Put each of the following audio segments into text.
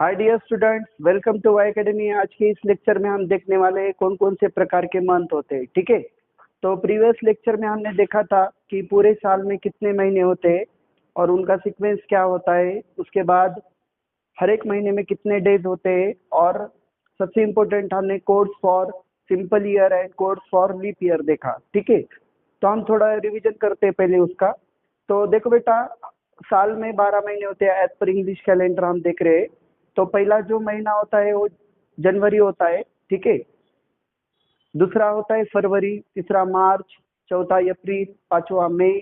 Hi dear students, welcome to Y academy. आज के इस लेक्चर में हम देखने वाले हैं कौन कौन से प्रकार के मंथ होते हैं। ठीक है, तो प्रीवियस लेक्चर में हमने देखा था कि पूरे साल में कितने महीने होते हैं और उनका सीक्वेंस क्या होता है। उसके बाद हर एक महीने में कितने डेज होते हैं और सबसे इम्पोर्टेंट हमने codes for simple year and codes for leap year देखा। ठीक है, तो हम थोड़ा रिवीजन करते हैं पहले उसका। तो देखो बेटा, साल में 12 महीने होते हैं एज पर इंग्लिश कैलेंडर हम देख रहे हैं। तो पहला जो महीना होता है वो जनवरी होता है। ठीक है, दूसरा होता है फरवरी, तीसरा मार्च, चौथा अप्रैल, पांचवा मई,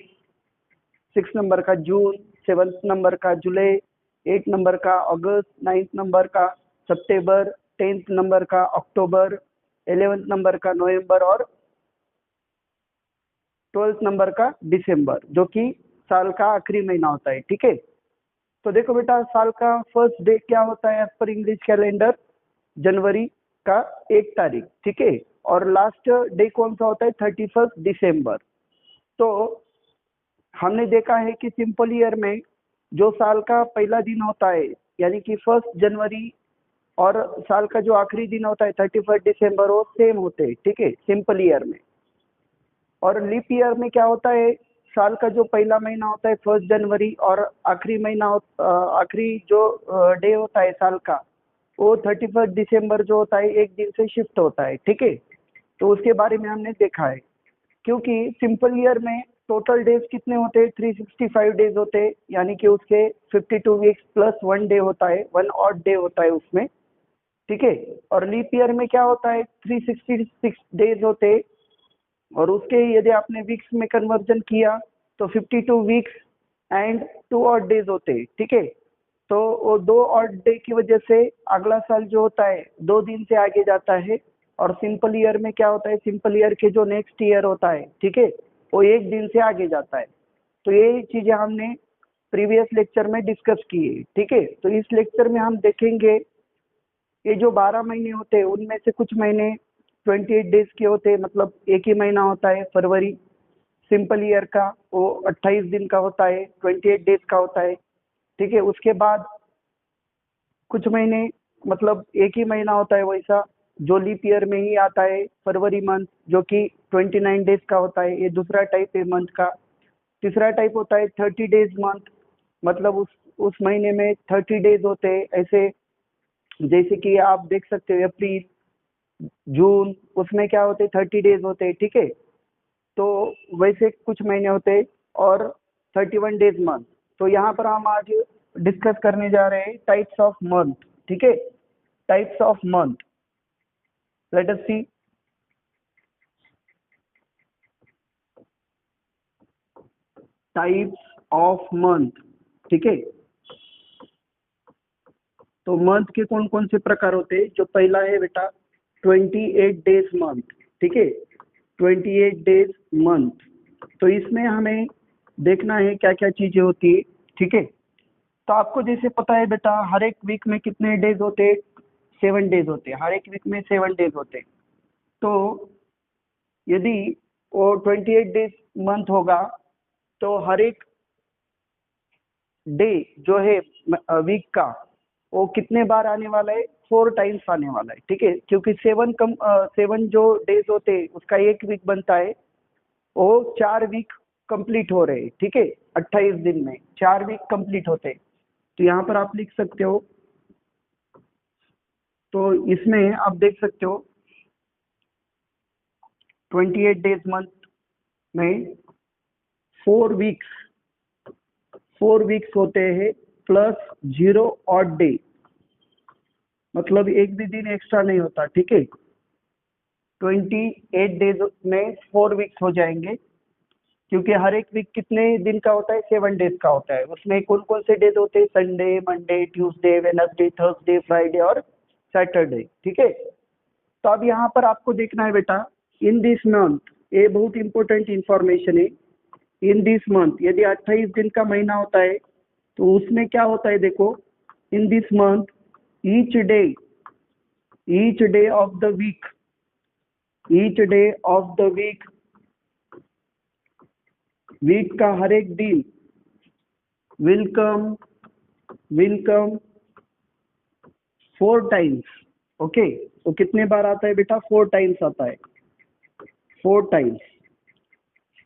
6 नंबर का जून, 7 नंबर का जुलाई, 8 नंबर का अगस्त, 9 नंबर का सितंबर, 10 नंबर का अक्टूबर, 11 नंबर का नवंबर और 12 नंबर का दिसंबर, जो कि साल का आखिरी महीना होता है। ठीक है, तो देखो बेटा, साल का फर्स्ट डे क्या होता है एज पर इंग्लिश कैलेंडर? जनवरी का 1 तारीख। ठीक है, और लास्ट डे कौन सा होता है? 31 दिसंबर। तो हमने देखा है कि सिंपल ईयर में जो साल का पहला दिन होता है यानी कि 1 जनवरी और साल का जो आखिरी दिन होता है 31 दिसंबर, वो सेम होते हैं। ठीक है, सिंपल ईयर में। और लीप ईयर में क्या होता है? साल का जो पहला महीना होता है 1 जनवरी और आखिरी महीना आखिरी जो डे होता है साल का, वो 31 दिसंबर जो होता है, एक दिन से शिफ्ट होता है। ठीक है, तो उसके बारे में हमने देखा है। क्योंकि सिंपल ईयर में टोटल डेज कितने होते हैं? 365 डेज होते हैं, यानी कि उसके 52 वीक्स प्लस 1 डे होता है, 1 ऑड डे होता है उसमें। ठीक है, और लीप ईयर में क्या होता है? 366 डेज होते हैं, और उसके यदि आपने वीक्स में कन्वर्जन किया तो 52 वीक्स एंड 2 ऑड डेज होते हैं। ठीक है, तो वो 2 ऑड डे की वजह से अगला साल जो होता है 2 दिन से आगे जाता है। और सिंपल ईयर में क्या होता है? सिंपल ईयर के जो नेक्स्ट ईयर होता है, ठीक है, वो एक दिन से आगे जाता है। तो ये चीजें हमने प्रीवियस लेक्चर में डिस्कस की है। ठीक है, तो इस लेक्चर में हम देखेंगे ये जो 12 महीने होते हैं उनमें से कुछ महीने 28 डेज के होते हैं, मतलब एक ही महीना होता है फरवरी। सिंपल ईयर का वो 28 दिन का होता है, 28 डेज का होता है। ठीक है, उसके बाद कुछ महीने मतलब एक ही महीना होता है वैसा जो लीप ईयर में ही आता है, फरवरी मंथ, जो कि 29 डेज का होता है। ये दूसरा टाइप है मंथ का। तीसरा टाइप होता है 30 डेज मंथ, मतलब उस महीने में 30 डेज होते हैं। ऐसे जैसे कि आप देख सकते हो अप्रैल, जून, उसमें क्या होते हैं? 30 डेज होते हैं। ठीक है, तो वैसे कुछ महीने होते हैं और 31 डेज मंथ। तो यहाँ पर हम आज डिस्कस करने जा रहे हैं टाइप्स ऑफ मंथ। ठीक है, types of month, let us see. Types of month. ठीक है, तो मंथ के कौन कौन से प्रकार होते हैं? जो पहला है बेटा 28 डेज मंथ। ठीक है, 28 डेज मंथ। तो इसमें हमें देखना है क्या क्या चीजें होती है। ठीक है, तो आपको जैसे पता है बेटा, हर एक वीक में कितने डेज होते हैं? 7 डेज होते हैं, हर एक वीक में 7 डेज होते हैं। तो यदि वो 28 डेज मंथ होगा तो हर एक डे जो है वीक का, वो कितने बार आने वाला है? 4 टाइम्स आने वाला है। ठीक है, क्योंकि 7 जो डेज होते हैं उसका एक वीक बनता है, वो 4 वीक कंप्लीट हो रहे हैं। ठीक है, 28 दिन में 4 वीक कंप्लीट होते हैं। तो यहाँ पर आप लिख सकते हो, तो इसमें आप देख सकते हो 28 डेज मंथ में 4 वीक्स, 4 वीक्स होते हैं प्लस 0 ऑड डे, मतलब एक भी दिन एक्स्ट्रा नहीं होता। ठीक है, 28 डेज में 4 वीक्स हो जाएंगे, क्योंकि हर एक वीक कितने दिन का होता है? 7 डेज का होता है। उसमें कौन कौन से डेज होते हैं? Sunday, Monday, Tuesday, Wednesday, Thursday, Friday और सैटरडे। ठीक है, तो अब यहाँ पर आपको देखना है बेटा, इन दिस मंथ, ये बहुत इंपॉर्टेंट इंफॉर्मेशन है। इन दिस मंथ यदि 28 दिन का महीना होता है तो उसमें क्या होता है? देखो, in this month each day, each day of the week, each day of the week, week का हर एक दिन विल कम 4 टाइम्स। ओके, तो कितने बार आता है बेटा? 4 टाइम्स आता है, 4 टाइम्स।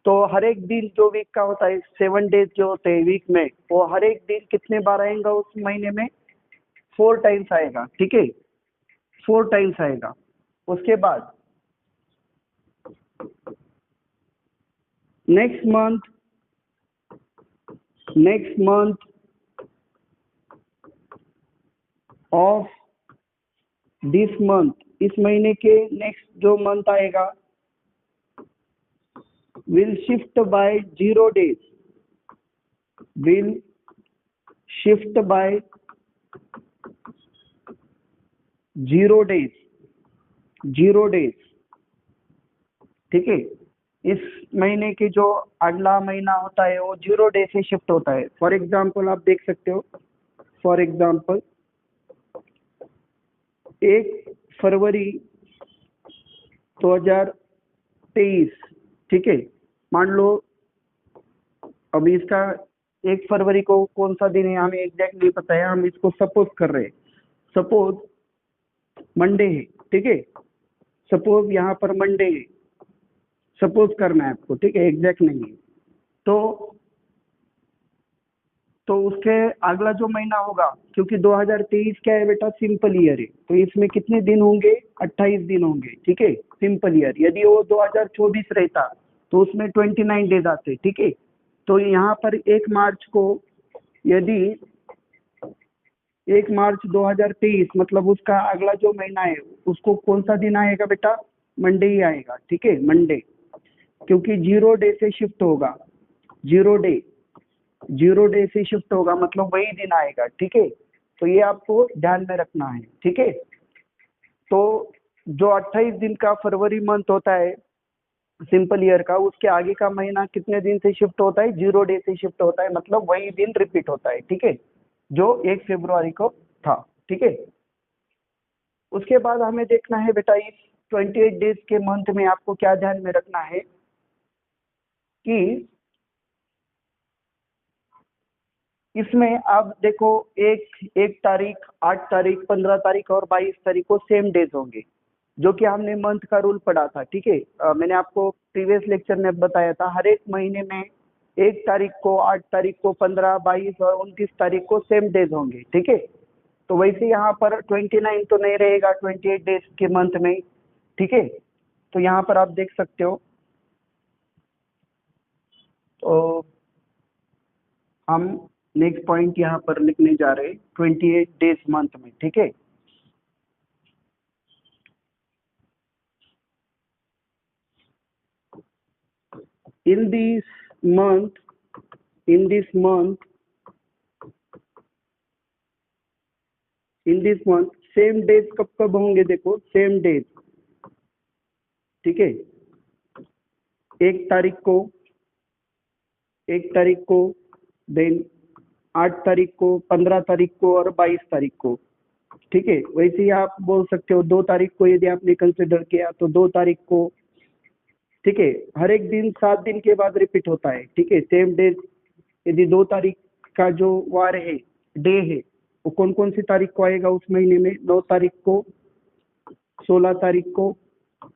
तो हर एक दिन जो वीक का होता है, 7 डेज जो होते हैं वीक में, वो हर एक दिन कितने बार आएगा उस महीने में? 4 टाइम्स आएगा, ठीक है, 4 टाइम्स आएगा। उसके बाद next month of this month, इस महीने के नेक्स्ट जो मंथ आएगा, will shift by 0 days, will shift by 0 days, 0 days, ठीक है। इस महीने के जो अगला महीना होता है वो 0 डे से शिफ्ट होता है। फॉर एग्जाम्पल आप देख सकते हो, फॉर एग्जाम्पल 1 फरवरी 2023, ठीक है। मान लो अभी इसका 1 फरवरी को कौन सा दिन है हमें एग्जैक्ट नहीं पता है, हम इसको सपोज कर रहे हैं, सपोज मंडे है, ठीक है, सपोज यहाँ पर मंडे है, सपोज करना है आपको, ठीक है, एग्जैक्ट नहीं है। तो उसके अगला जो महीना होगा, क्योंकि 2023 क्या है बेटा? सिंपल ईयर है, तो इसमें कितने दिन होंगे? 28 दिन होंगे, ठीक है, सिंपल ईयर। यदि वो 2024 रहता तो उसमें 29 डेज आते, ठीक है। तो यहाँ पर 1 मार्च को, यदि 1 मार्च 2023 मतलब उसका अगला जो महीना है, उसको कौन सा दिन आएगा बेटा? मंडे ही आएगा, ठीक है, मंडे, क्योंकि 0 डे से शिफ्ट होगा, 0 डे, 0 डे से शिफ्ट होगा, मतलब वही दिन आएगा, ठीक है। तो ये आपको ध्यान में रखना है, ठीक है। तो जो 28 दिन का फरवरी मंथ होता है सिंपल ईयर का, उसके आगे का महीना कितने दिन से शिफ्ट होता है? 0 डे से शिफ्ट होता है, मतलब वही दिन रिपीट होता है, ठीक है, जो 1 फरवरी को था, ठीक है। उसके बाद हमें देखना है बेटा, इस 28 डेज के मंथ में आपको क्या ध्यान में रखना है कि इसमें आप देखो, 1 तारीख, 8 तारीख, 15 तारीख और 22 तारीख को सेम डेज होंगे, जो कि हमने मंथ का रूल पढ़ा था, ठीक है। मैंने आपको प्रीवियस लेक्चर में बताया था, हर एक महीने में 1 तारीख को, 8 तारीख को, 15, 22 और 29 तारीख को सेम डेज होंगे, ठीक है। तो वैसे यहाँ पर 29 तो नहीं रहेगा 28 डेज के मंथ में, ठीक है। तो यहाँ पर आप देख सकते हो, तो हम नेक्स्ट पॉइंट यहाँ पर लिखने जा रहे हैं 28 डेज मंथ में, ठीक है। In this month, in this month, in this month same days कब कब होंगे? देखो सेम डेज, ठीक है, 1 तारीख को, 1 तारीख को, देन 8 तारीख को, 15 तारीख को और 22 तारीख को, ठीक है। वैसे ही आप बोल सकते हो 2 तारीख को, यदि आपने कंसिडर किया तो 2 तारीख को, ठीक है। हर एक दिन 7 दिन के बाद रिपीट होता है, ठीक है, सेम डेज। यदि 2 तारीख का जो वार है, डे है, वो कौन कौन सी तारीख को आएगा उस महीने में? 9 तारीख को, 16 तारीख को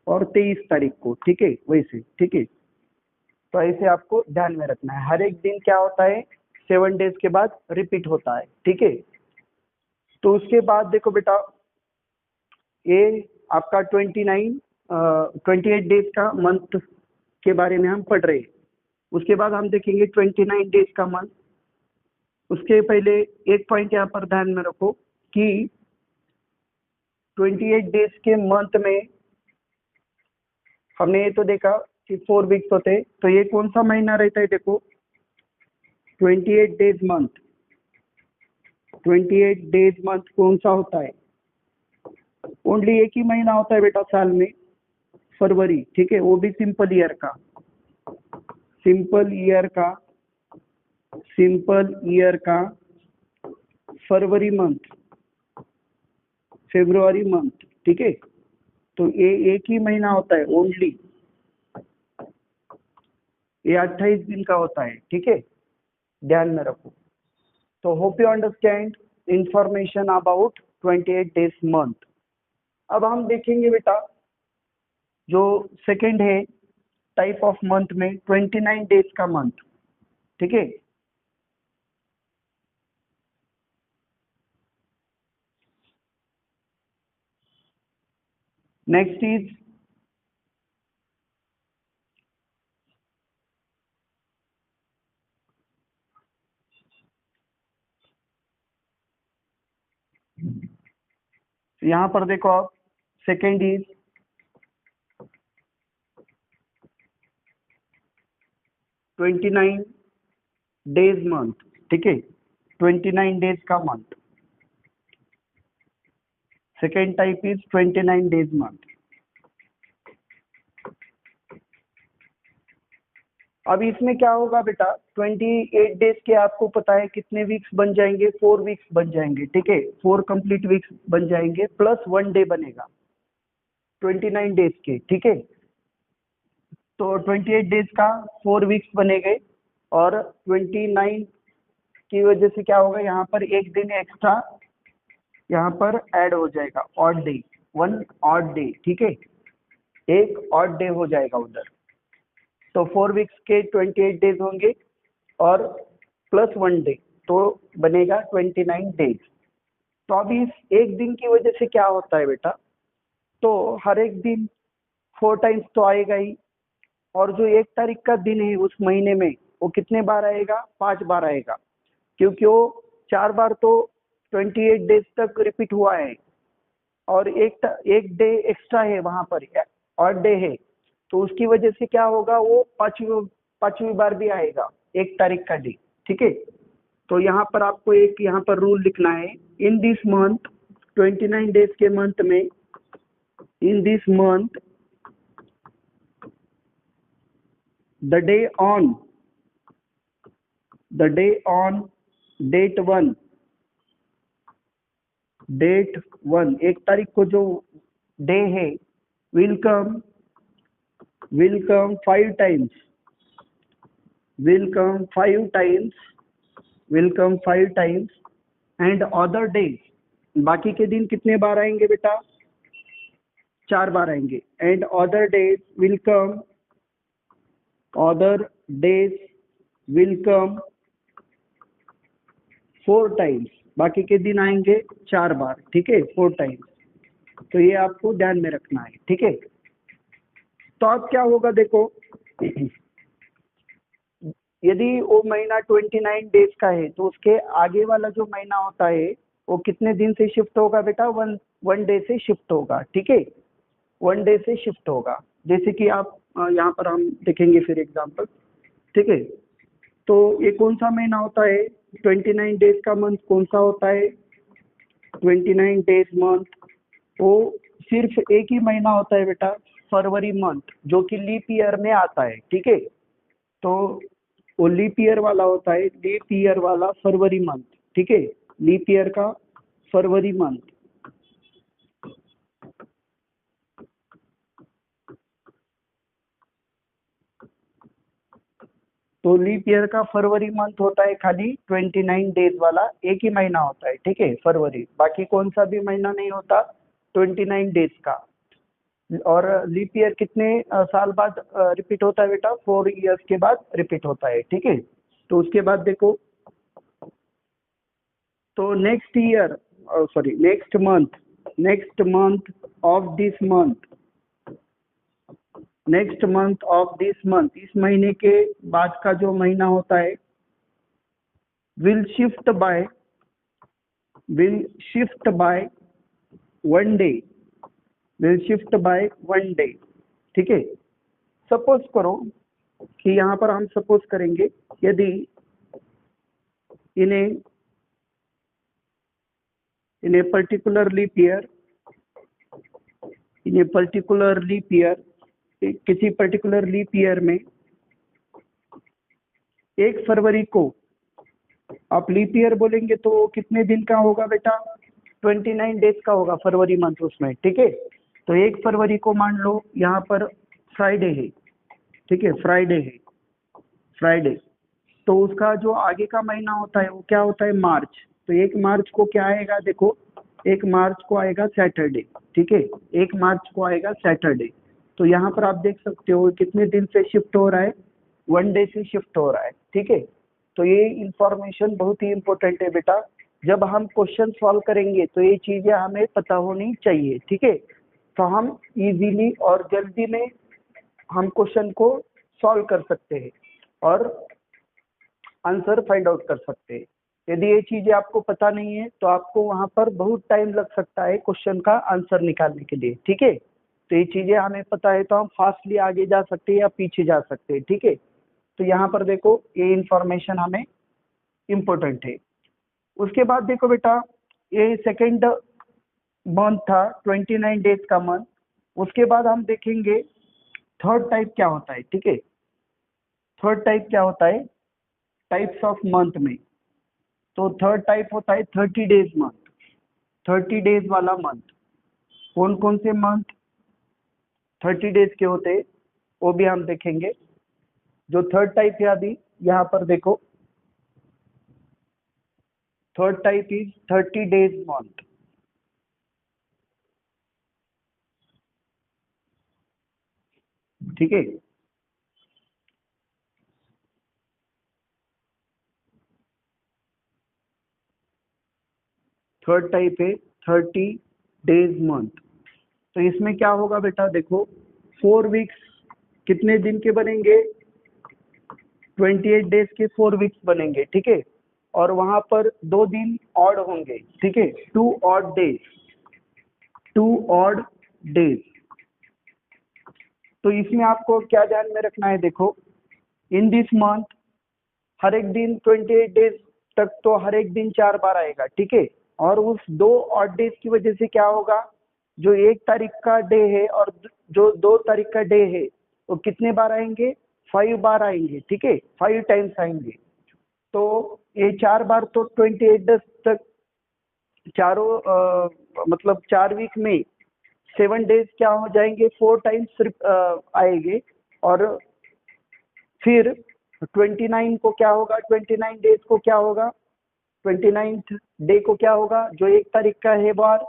और 23 तारीख को, ठीक है, वैसे, ठीक है। तो ऐसे आपको ध्यान में रखना है, हर एक दिन क्या होता है? 7 डेज के बाद रिपीट होता है, ठीक है। तो उसके बाद देखो बेटा, ये आपका 28 डेज का मंथ के बारे में हम पढ़ रहे हैं। उसके बाद हम देखेंगे 29 डेज का मंथ। उसके पहले एक पॉइंट यहाँ पर ध्यान में रखो कि 28 डेज के मंथ में हमने ये तो देखा कि 4 वीक्स होते हैं, तो ये कौन सा महीना रहता है? देखो 28 डेज मंथ, 28 डेज मंथ कौन सा होता है? ओनली एक ही महीना होता है बेटा साल में, फरवरी, ठीक है, वो भी सिंपल ईयर का, सिंपल ईयर का, सिंपल ईयर का फरवरी मंथ, फरवरी मंथ, ठीक है। तो ये एक ही महीना होता है ओनली, ये 28 दिन का होता है, ठीक है, ध्यान में रखो। तो hope you understand information about 28 days month. अब हम देखेंगे बेटा जो सेकंड है टाइप ऑफ मंथ में 29 डेज का मंथ, ठीक है। नेक्स्ट इज यहां पर देखो आप, सेकेंड इज 29 डेज मंथ, ठीक है, 29 डेज का month. Second type is 29 days month. अब इसमें क्या होगा बेटा, 28 डेज के आपको पता है कितने वीक्स बन जाएंगे, 4 वीक्स बन जाएंगे, ठीक है, 4 कंप्लीट वीक्स बन जाएंगे प्लस 1 डे बनेगा 29 डेज के, ठीक है। तो 28 डेज का 4 वीक्स बनेंगे और 29 की वजह से क्या होगा, यहाँ पर एक दिन एक्स्ट्रा यहाँ पर ऐड हो जाएगा, ऑड डे, 1 ऑड डे, ठीक है, एक ऑड डे हो जाएगा उधर। तो 4 वीक्स के 28 डेज होंगे और प्लस 1 डे, तो बनेगा 29 डेज। तो अभी इस एक दिन की वजह से क्या होता है बेटा, तो हर एक दिन 4 टाइम्स तो आएगा ही, और जो 1 तारीख का दिन है उस महीने में वो कितने बार आएगा, 5 बार आएगा, क्योंकि वो 4 बार तो 28 डेज तक रिपीट हुआ है और एक डे एक्स्ट्रा है वहां पर, ऑड डे है, तो उसकी वजह से क्या होगा, वो पांचवी बार भी आएगा 1 तारीख का डे, ठीक है। तो यहाँ पर आपको एक यहाँ पर रूल लिखना है, इन दिस मंथ 29 डेज के मंथ में, in this month the day on date 1 1 तारीख को जो डे है will come 5 times, and other days, बाकी के दिन कितने बार आएंगे बेटा, 4 बार आएंगे, and other days will come 4 times, बाकी के दिन आएंगे 4 बार, ठीक है, 4 टाइम्स। तो ये आपको ध्यान में रखना है, ठीक है। तो अब क्या होगा देखो, यदि वो महीना 29 डेज का है तो उसके आगे वाला जो महीना होता है वो कितने दिन से शिफ्ट होगा बेटा, वन डे से शिफ्ट होगा, ठीक है, 1 डे से शिफ्ट होगा। जैसे कि आप यहाँ पर हम देखेंगे फिर एग्जांपल, ठीक है। तो ये कौन सा महीना होता है, 29 डेज का मंथ कौन सा होता है, 29 डेज मंथ, वो सिर्फ एक ही महीना होता है बेटा, फरवरी मंथ, जो कि लीप ईयर में आता है, ठीक है। तो वो लीप ईयर वाला होता है, लीप ईयर वाला फरवरी मंथ, ठीक है, लीप ईयर का फरवरी मंथ। तो लीप ईयर का फरवरी मंथ होता है खाली 29 डेज वाला, एक ही महीना होता है, ठीक है, फरवरी, बाकी कौन सा भी महीना नहीं होता 29 डेज का। और लीप ईयर कितने साल बाद रिपीट होता है बेटा, 4 इयर्स के बाद रिपीट होता है, ठीक है। तो उसके बाद देखो, तो next year, sorry next month of this month, इस महीने के बाद का जो महीना होता है, विल शिफ्ट बाय 1 डे, ठीक है। सपोज करो कि यहाँ पर हम सपोज करेंगे, यदि in a particular leap year, किसी पर्टिकुलर लीप ईयर में 1 फरवरी को, आप लीप ईयर बोलेंगे तो कितने दिन का होगा बेटा, 29 डेज का होगा फरवरी मंथ उसमें, ठीक है। तो 1 फरवरी को मान लो यहाँ पर फ्राइडे है, ठीक है, फ्राइडे, तो उसका जो आगे का महीना होता है वो क्या होता है, मार्च। तो 1 मार्च को क्या आएगा देखो, 1 मार्च को आएगा सैटरडे, ठीक है, 1 मार्च को आएगा सैटरडे। तो यहाँ पर आप देख सकते हो कितने दिन से शिफ्ट हो रहा है, 1 डे से शिफ्ट हो रहा है, ठीक है। तो ये इंफॉर्मेशन बहुत ही इंपॉर्टेंट है बेटा, जब हम क्वेश्चन सॉल्व करेंगे तो ये चीजें हमें पता होनी चाहिए, ठीक है। तो हम इजीली और जल्दी में हम क्वेश्चन को सॉल्व कर सकते हैं और आंसर फाइंड आउट कर सकते हैं। यदि ये चीजें आपको पता नहीं है तो आपको वहां पर बहुत टाइम लग सकता है क्वेश्चन का आंसर निकालने के लिए, ठीक है। तो ये चीजें हमें पता है तो हम फास्टली आगे जा सकते हैं या पीछे जा सकते हैं, ठीक है। तो यहाँ पर देखो ये इंफॉर्मेशन हमें इम्पोर्टेंट है। उसके बाद देखो बेटा, ये सेकेंड मंथ था, 29 डेज का मंथ। उसके बाद हम देखेंगे थर्ड टाइप क्या होता है, ठीक है। थर्ड टाइप क्या होता है टाइप्स ऑफ मंथ में, तो थर्ड टाइप होता है 30 डेज मंथ, 30 डेज वाला मंथ। कौन कौन से मंथ 30 डेज के होते हैं वो भी हम देखेंगे। जो थर्ड टाइप है अभी यहाँ पर देखो, third type is 30 days month, ठीक है। थर्ड टाइप है 30 डेज मंथ। तो इसमें क्या होगा बेटा, देखो 4 वीक्स कितने दिन के बनेंगे, 28 डेज के 4 वीक्स बनेंगे, ठीक है। और वहां पर 2 दिन ऑड होंगे, ठीक है, 2 ऑड डेज, 2 ऑड डेज। तो इसमें आपको क्या ध्यान में रखना है, देखो इन दिस मंथ हर एक दिन 28 डेज तक तो हर एक दिन 4 बार आएगा, ठीक है। और उस 2 ऑड डेज की वजह से क्या होगा, जो 1 तारीख का डे है और जो 2 तारीख का डे है वो कितने बार आएंगे, 5 बार आएंगे, ठीक है, 5 टाइम्स आएंगे। तो ये 4 बार तो 28 डेज तक चारों मतलब 4 वीक में 7 डेज क्या हो जाएंगे, 4 टाइम्स सिर्फ आएंगे। और फिर 29 को क्या होगा, 29 डेज को क्या होगा, 29th डे को क्या होगा, जो 1 तारीख का है बार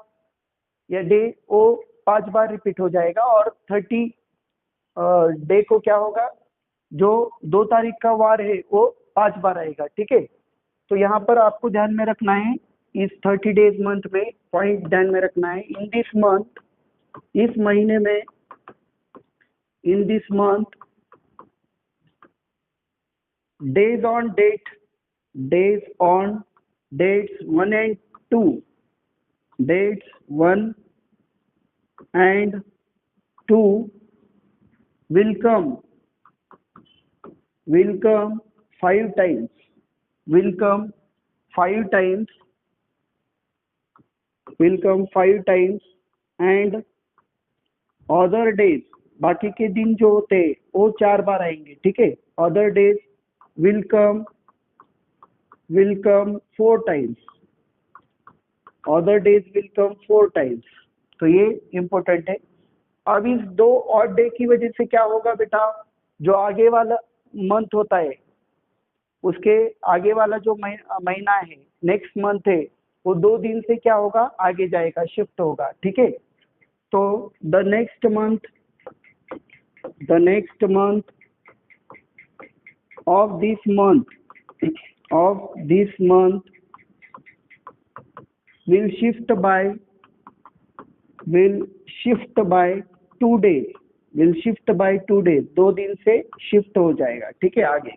या डे वो 5 बार रिपीट हो जाएगा। और 30 डे को क्या होगा, जो 2 तारीख का वार है वो 5 बार आएगा, ठीक है। तो यहाँ पर आपको ध्यान में रखना है, इस 30 डेज मंथ में पॉइंट ध्यान में रखना है, इन दिस मंथ, इस महीने में, in this month days on date, days on dates 1 and 2, dates 1 and 2 will come 5 times, will come 5 times, will come 5 times, and other days बाकी के दिन जो होते हैं वो 4 बार आएंगे, ठीक है। other days will come 4 times, other days will come 4 times। तो ये इंपॉर्टेंट है। अब इस 2 ऑड डे की वजह से क्या होगा बेटा, जो आगे वाला मंथ होता है उसके आगे वाला जो महीना है, नेक्स्ट मंथ है, वो 2 दिन से क्या होगा, आगे जाएगा, शिफ्ट होगा, ठीक है। तो the next month of this month will shift by 2 days, will shift by 2 days, 2 दिन से शिफ्ट हो जाएगा, ठीक है, आगे।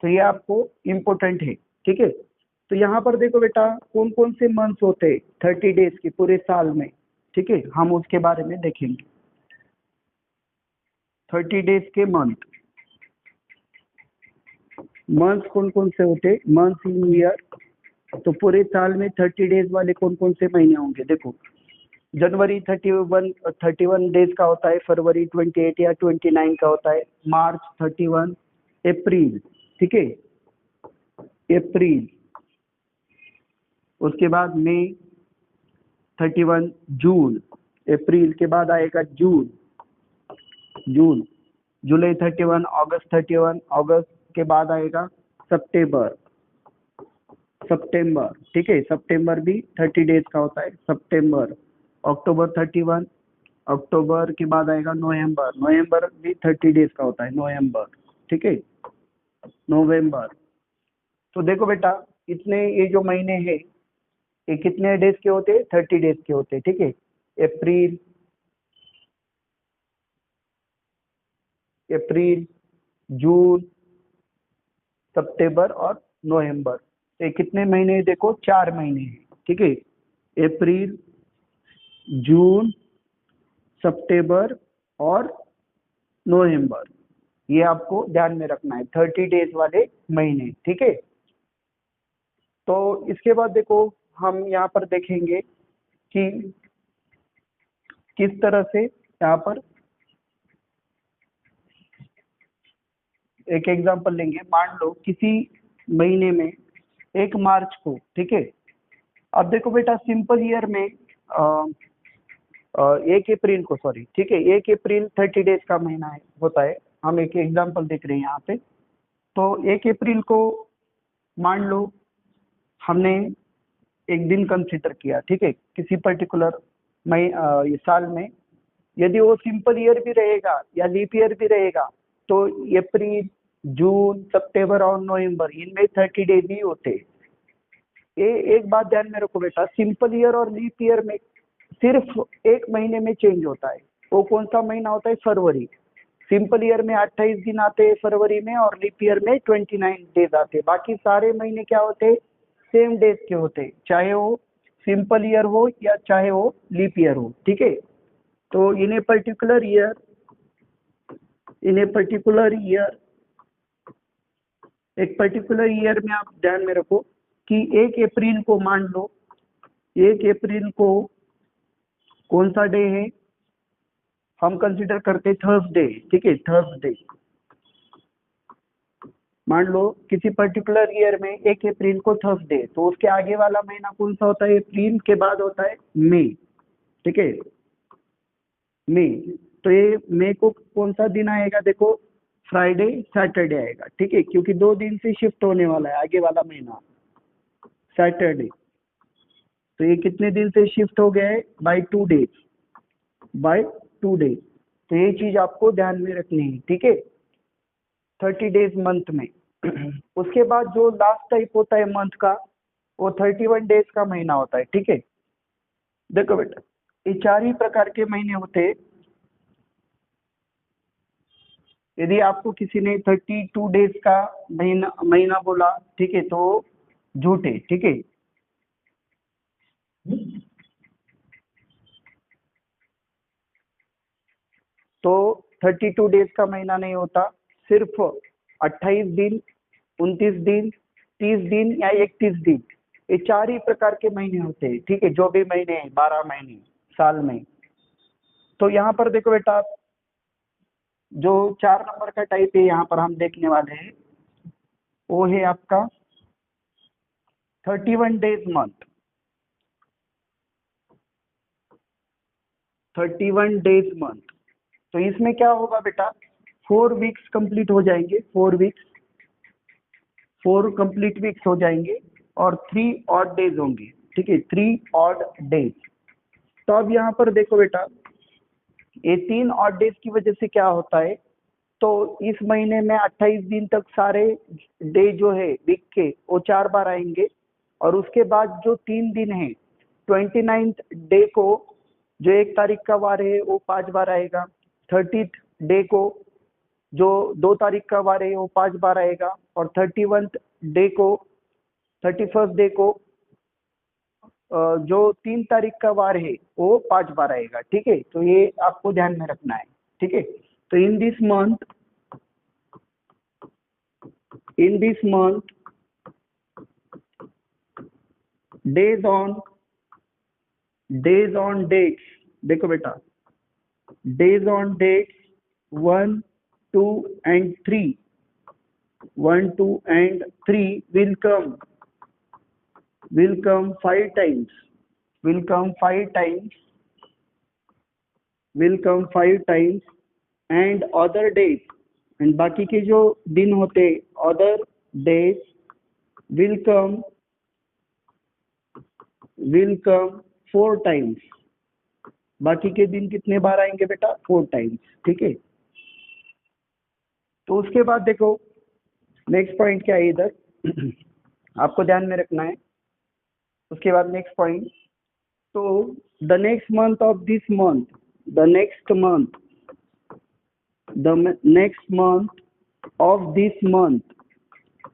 तो ये आपको इम्पोर्टेंट है, ठीक है। तो यहाँ पर देखो बेटा कौन कौन से मंथ्स होते हैं 30 डेज के पूरे साल में, ठीक है, हम उसके बारे में देखेंगे। 30 डेज के मंथ्स कौन कौन से होते हैं, मंथ्स इन ईयर। तो पूरे साल में 30 डेज वाले कौन कौन से महीने होंगे, देखो जनवरी 31 डेज का होता है, फरवरी 28 या 29 का होता है, मार्च 31, अप्रैल, ठीक है, अप्रैल। उसके बाद मई 31, जून, अप्रैल के बाद आएगा जून, जुलाई 31, अगस्त 31, अगस्त के बाद आएगा सितंबर, सितंबर, ठीक है, सितंबर भी 30 डेज का होता है, सितंबर। अक्टूबर 31, अक्टूबर के बाद आएगा नवंबर, नवंबर भी 30 डेज का होता है, नवंबर, ठीक है, नवंबर। तो देखो बेटा, इतने ये जो महीने हैं ये कितने डेज के होते हैं? 30 डेज के होते हैं, ठीक है। अप्रैल, अप्रैल, जून, सितंबर और नवंबर। ये कितने महीने हैं? देखो 4 महीने हैं, ठीक है। अप्रैल, जून, सितंबर और नवंबर, ये आपको ध्यान में रखना है, 30 डेज वाले महीने, ठीक है। तो इसके बाद देखो, हम यहाँ पर देखेंगे कि किस तरह से यहाँ पर एक एग्जांपल लेंगे। मान लो किसी महीने में 1 मार्च को, ठीक है। अब देखो बेटा, सिंपल ईयर में 1 अप्रैल को, सॉरी, ठीक है, 1 अप्रैल 30 डेज का महीना है, होता है। हम एक एग्जांपल देख रहे हैं यहाँ पे। तो 1 अप्रैल को मान लो हमने एक दिन कंसिडर किया, ठीक है, किसी पर्टिकुलर ये साल में। यदि वो सिंपल ईयर भी रहेगा या लीप ईयर भी रहेगा, तो अप्रैल, जून, सितंबर और नवंबर, इनमें 30 डेज ही होते हैं। ये एक बात ध्यान में रखो बेटा, सिंपल ईयर और लीप ईयर में सिर्फ एक महीने में चेंज होता है। वो कौन सा महीना होता है? फरवरी। सिंपल ईयर में 28 दिन आते हैं फरवरी में, और लीप ईयर में 29 डेज आते हैं। बाकी सारे महीने क्या होते हैं? सेम डेज के होते हैं, चाहे वो सिंपल ईयर हो या चाहे वो लीप ईयर हो, ठीक है। तो in a particular year, in a particular year, एक पर्टिकुलर ईयर में आप ध्यान में रखो कि 1 अप्रैल को मान लो, 1 अप्रैल को कौन सा डे है? हम कंसिडर करते थर्सडे, ठीक है, थर्सडे। मान लो किसी पर्टिकुलर ईयर में 1 अप्रैल को थर्सडे, तो उसके आगे वाला महीना कौन सा होता है? अप्रैल के बाद होता है मई, ठीक है, मई। तो ये मई को कौन सा दिन आएगा? देखो, फ्राइडे सैटरडे आएगा, ठीक है, क्योंकि 2 दिन से शिफ्ट होने वाला है आगे वाला महीना, सैटरडे। तो ये कितने दिन से शिफ्ट हो गया है? By 2 days, by 2 days. तो ये चीज आपको ध्यान में रखनी है, ठीक है, 30 डेज मंथ में। उसके बाद जो लास्ट टाइप होता है मंथ का, वो 31 डेज का महीना होता है, ठीक है। देखो बेटा, ये 4 ही प्रकार के महीने होते हैं। यदि आपको किसी ने 32 डेज का महीना महीना बोला, ठीक है, तो झूठ है, ठीक है। तो 32 डेज का महीना नहीं होता, सिर्फ 28 दिन, 29 दिन, 30 दिन या 31 दिन, ये 4 ही प्रकार के महीने होते हैं, ठीक है, जो भी महीने हैं 12 महीने साल में। तो यहाँ पर देखो बेटा, जो 4 नंबर का टाइप है यहाँ पर हम देखने वाले हैं, वो है आपका 31 डेज मंथ, 31 डेज मंथ। तो इसमें क्या होगा बेटा? 4 वीक्स कंप्लीट हो जाएंगे, 4 वीक्स, 4 कंप्लीट वीक्स हो जाएंगे, और 3 ऑड डेज होंगे, ठीक है, 3 ऑड डेज। तो अब यहाँ पर देखो बेटा, ये 3 ऑड डेज की वजह से क्या होता है? तो इस महीने में 28 दिन तक सारे डे जो है वीक के, वो 4 बार आएंगे। और उसके बाद जो 3 दिन है, 29th डे को, जो 1 तारीख का वार है, वो 5 बार आएगा। 30th डे को, जो 2 तारीख का वार है, वो 5 बार आएगा। और 31st डे को, 31st डे को, जो 3 तारीख का वार है, वो 5 बार आएगा, ठीक है। तो ये आपको ध्यान में रखना है, ठीक है। तो in this month days on dates, देखो बेटा, days on dates 1, 2 and 3, 1, 2 and 3 will come 5 times, will come 5 times, will come 5 times, and other days, and बाकी के जो दिन होते, other days will come will come 4 times. बाकी के दिन कितने बार आएंगे बेटा? 4 टाइम्स। ठीक है, तो उसके बाद देखो नेक्स्ट पॉइंट क्या है इधर आपको ध्यान में रखना है। उसके बाद नेक्स्ट पॉइंट, तो the next month of this month, the next month, the next month of this month,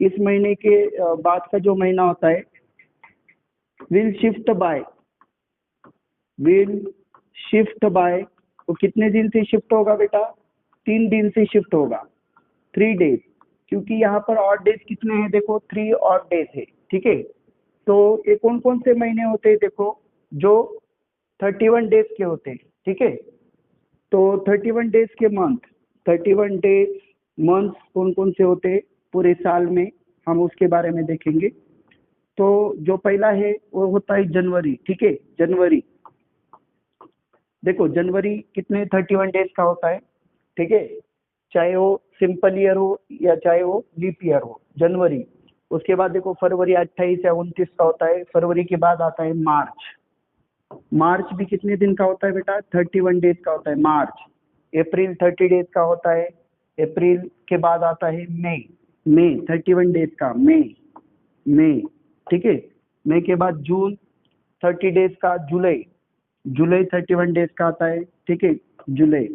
इस महीने के बाद का जो महीना होता है, will shift by, will shift by, तो कितने दिन से शिफ्ट होगा बेटा? 3 दिन से शिफ्ट होगा, 3 डेज। क्योंकि यहाँ पर ऑड डेज कितने हैं? देखो 3 ऑड डेज है। ठीक है, तो ये कौन कौन से महीने होते हैं? देखो जो 31 डेज के होते हैं। ठीक है, तो 31 डेज के मंथ, 31 डेज मंथ्स कौन कौन से होते हैं पूरे साल में, हम उसके बारे में देखेंगे। तो जो पहला है वो होता है जनवरी। ठीक है, जनवरी, देखो जनवरी कितने 31 डेज का होता है। ठीक है, चाहे वो सिंपल ईयर हो या चाहे वो लीप ईयर हो, जनवरी। उसके बाद देखो फरवरी 28 या 29 का होता है। फरवरी के बाद आता है मार्च। मार्च भी कितने दिन का होता है बेटा? 31 डेज का होता है मार्च। अप्रैल 30 डेज का होता है। अप्रैल के बाद आता है मई, मई 31 डेज का, मई, मई। ठीक है, मई के बाद जून 30 डेज का, जुलाई, जुलाई 31 डेज का आता है। ठीक है, जुलाई,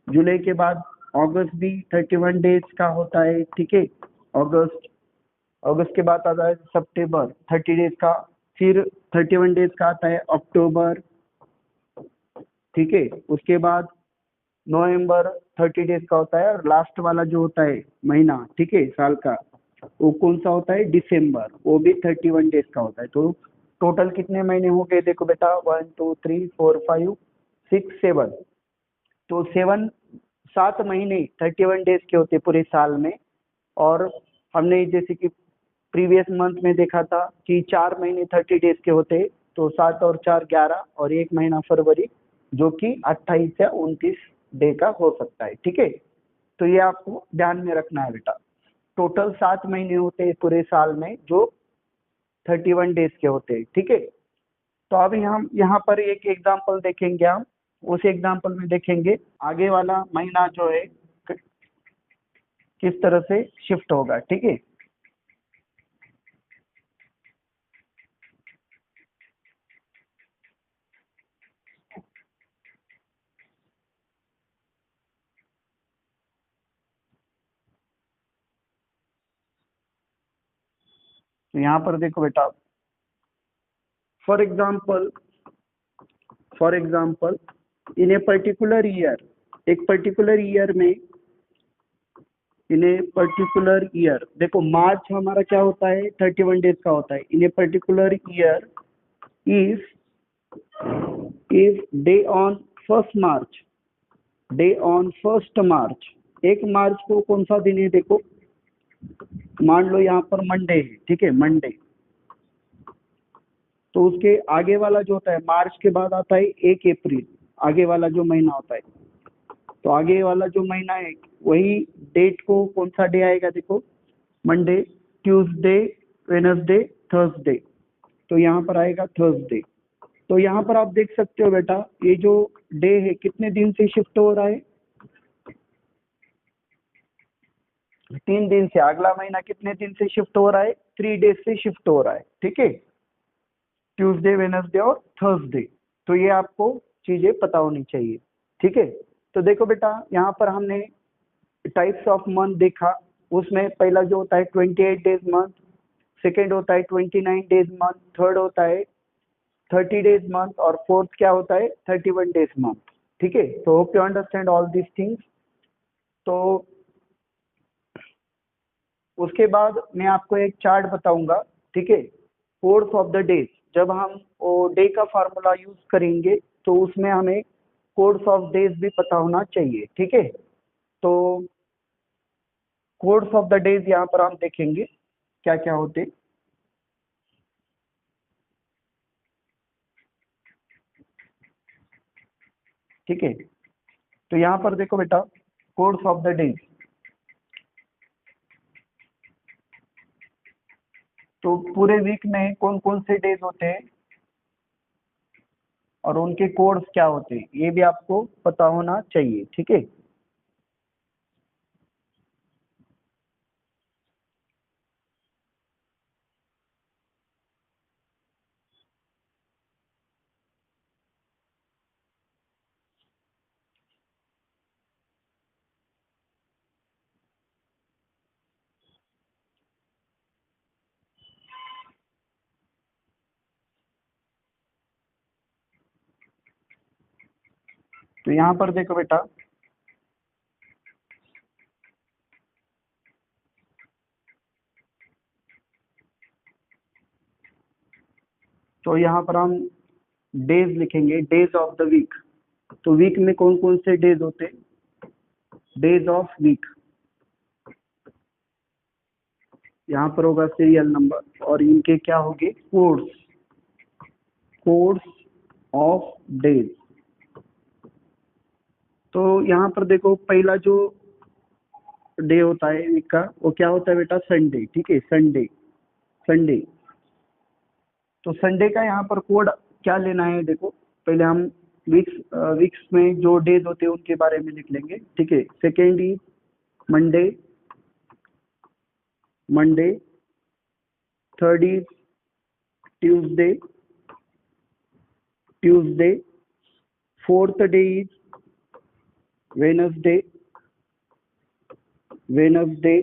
जुलाई के बाद अगस्त भी 31 डेज का होता है। ठीक है, अगस्त, अगस्त के बाद आता है सितंबर 30 डेज का, फिर 31 डेज का आता है अक्टूबर। ठीक है, उसके बाद नवंबर 30 डेज का होता है, और लास्ट वाला जो होता है महीना, ठीक है, साल का, वो कौन सा होता है? दिसंबर, वो भी 31 डेज का होता है। तो टोटल कितने महीने हो गए देखो बेटा? 1 2 3 4 5 6 7, तो 7 महीने 31 डेज के होते पूरे साल में। और हमने जैसे कि प्रीवियस मंथ में देखा था कि 4 महीने 30 डेज के होते, तो 7 और 4 11, और एक महीना फरवरी जो कि 28 या 29 डे का हो सकता है। ठीक है, तो ये आपको ध्यान में रखना है बेटा। टोटल 7 महीने होते हैं पूरे साल में जो 31 डेज के होते हैं। ठीक है, तो अभी हम यहाँ पर एक एग्जाम्पल देखेंगे। हम उस एग्जाम्पल में देखेंगे आगे वाला महीना जो है किस तरह से शिफ्ट होगा। ठीक है, तो यहाँ पर देखो बेटा, for example, for example in a particular year, एक पर्टिकुलर ईयर में, इन ए पर्टिकुलर ईयर, देखो मार्च हमारा क्या होता है? 31 डेज का होता है। In a particular year, if, if day on 1 March, day on 1 March, 1 March को कौन सा दिन है? देखो मान लो यहाँ पर मंडे है। ठीक है, मंडे, तो उसके आगे वाला जो होता है, मार्च के बाद आता है 1 अप्रैल, आगे वाला जो महीना होता है, तो आगे वाला जो महीना है वही डेट को कौन सा डे आएगा? देखो मंडे, ट्यूसडे, वेनसडे, थर्सडे, तो यहाँ पर आएगा थर्सडे। तो यहाँ पर आप देख सकते हो बेटा, ये जो डे है कितने दिन से शिफ्ट हो रहा है? 3 दिन से। अगला महीना कितने दिन से शिफ्ट हो रहा है? 3 डेज से शिफ्ट हो रहा है। ठीक है, ट्यूसडे, वेनसडे और थर्सडे। तो ये आपको चीजें पता होनी चाहिए। ठीक है, तो देखो बेटा यहाँ पर हमने टाइप्स ऑफ मंथ देखा। उसमें पहला जो होता है 28 डेज मंथ, सेकेंड होता है 29 डेज मंथ, थर्ड होता है 30 डेज मंथ, और फोर्थ क्या होता है? 31 डेज मंथ। ठीक है, तो hope you understand all this things. तो उसके बाद मैं आपको एक चार्ट बताऊंगा। ठीक है, कोर्स ऑफ द डेज, जब हम वो डे का फार्मूला यूज करेंगे तो उसमें हमें कोर्स ऑफ डेज भी पता होना चाहिए। ठीक है, तो कोर्स ऑफ द डेज यहाँ पर हम देखेंगे क्या क्या होते। ठीक है, तो यहाँ पर देखो बेटा, कोर्स ऑफ द डेज, तो पूरे वीक में कौन कौन से डेज होते हैं? और उनके कोड्स क्या होते हैं ये भी आपको पता होना चाहिए, ठीक है। तो यहाँ पर देखो बेटा, तो यहाँ पर हम डेज लिखेंगे, डेज ऑफ द वीक। तो वीक में कौन कौन से डेज होते हैं, डेज ऑफ वीक। यहाँ पर होगा सीरियल नंबर और इनके क्या होंगे, कोड्स, कोड्स ऑफ डेज। तो यहाँ पर देखो पहला जो डे होता है वीक का वो क्या होता है बेटा, संडे, ठीक है, संडे, संडे। तो संडे का यहाँ पर कोड क्या लेना है, देखो पहले हम वीक्स, वीक्स में जो डेज होते हैं उनके बारे में लिख लेंगे, ठीक है। Second is Monday, Monday. Third is Tuesday, Tuesday. Fourth day is Wednesday, Wednesday.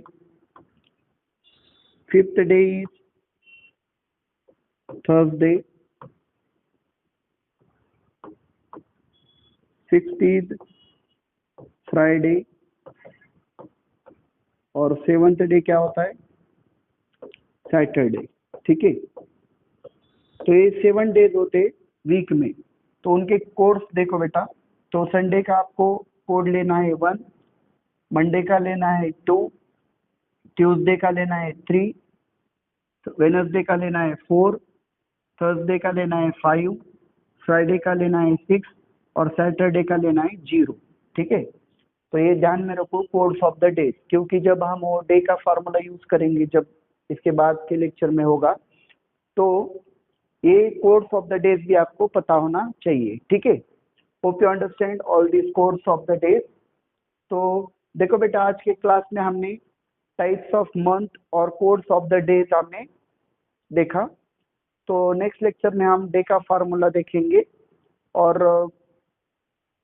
Fifth day is Thursday. Sixth is Friday. और सेवंथ डे क्या होता है, सैटरडे, ठीक है। तो ये 7 डेज होते वीक में। तो उनके कोड्स देखो बेटा, तो संडे का आपको कोड लेना है 1, मंडे का लेना है 2, ट्यूसडे का लेना है 3, वेनसडे का लेना है 4, थर्सडे का लेना है 5, फ्राइडे का लेना है 6 और सैटरडे का लेना है 0, ठीक है। तो ये ध्यान में रखो कोड्स ऑफ द डेज, क्योंकि जब हम वो डे का फार्मूला यूज करेंगे, जब इसके बाद के लेक्चर में होगा, तो ये कोड्स ऑफ द डेज भी आपको पता होना चाहिए, ठीक है। Hope you understand all this codes of the days. तो देखो बेटा, आज के क्लास में हमने टाइप्स ऑफ मंथ और कोड्स ऑफ द डेज हमने देखा। तो नेक्स्ट लेक्चर में हम डे का फार्मूला देखेंगे और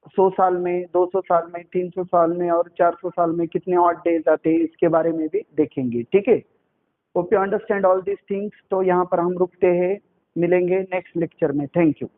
100 साल में, 200 साल में, 300 साल में और 400 साल में कितने ऑड डेज आते हैं इसके बारे में भी देखेंगे, ठीक है। Hope you understand all these things. तो यहाँ पर हम रुकते हैं, मिलेंगे नेक्स्ट लेक्चर में। Thank you.